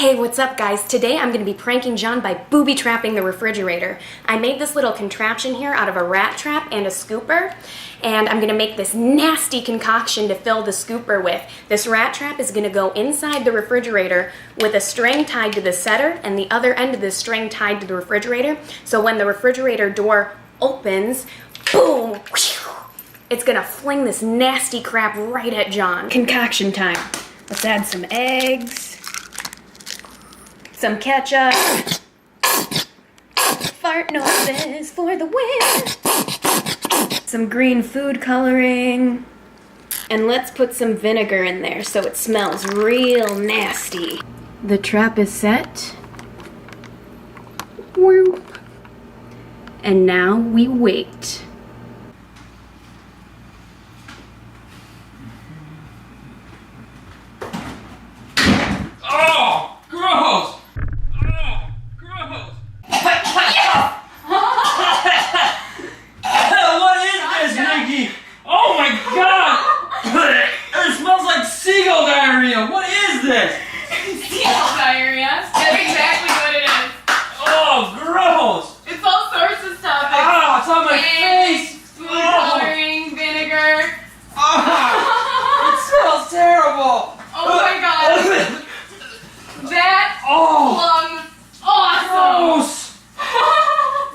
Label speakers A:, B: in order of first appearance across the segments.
A: Hey, what's up guys? Today I'm going to be pranking John by booby-trapping the refrigerator. I made this little contraption here out of a rat trap and a scooper, and I'm going to make this nasty concoction to fill the scooper with. This rat trap is going to go inside the refrigerator with a string tied to the setter and the other end of the string tied to the refrigerator, so when the refrigerator door opens, boom, it's going to fling this nasty crap right at John. Concoction time. Let's add some eggs. Some ketchup, fart noises for the win, some green food coloring, and let's put some vinegar in there so it smells real nasty. The trap is set. Whoop. And now we wait.
B: Oh, gross! What is this, Nikki? Oh my god! It smells like seagull diarrhea. What is this?
C: Seagull diarrhea. That's exactly what it is.
B: Oh, gross!
C: It's all sorts of stuff.
B: Ah, it's on my face.
C: Food coloring, vinegar.
B: Ah, it smells terrible.
C: Oh my god. That looks awesome.
B: Gross!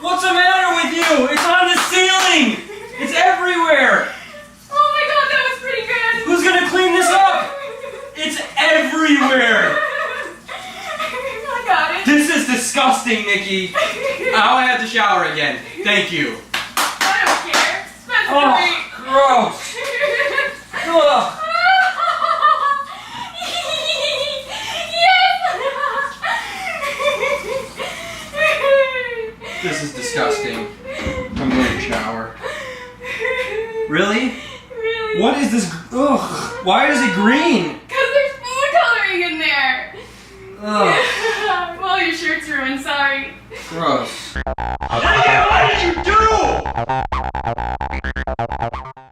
B: What's the matter with you? It's on the ceiling. It's everywhere.
C: Oh my god, that was pretty good.
B: Who's gonna clean this up? It's everywhere.
C: I got it.
B: This is disgusting, Nikki. I'll have to shower again. Thank you.
C: I don't care. That's
B: Oh, gross. Ugh. This is disgusting. I'm going to shower. Really?
C: Really?
B: What is this? Ugh. Why is it green?
C: Because there's food coloring in there.
B: Ugh.
C: Well, your shirt's ruined, sorry.
B: Gross. Hey, what did you do?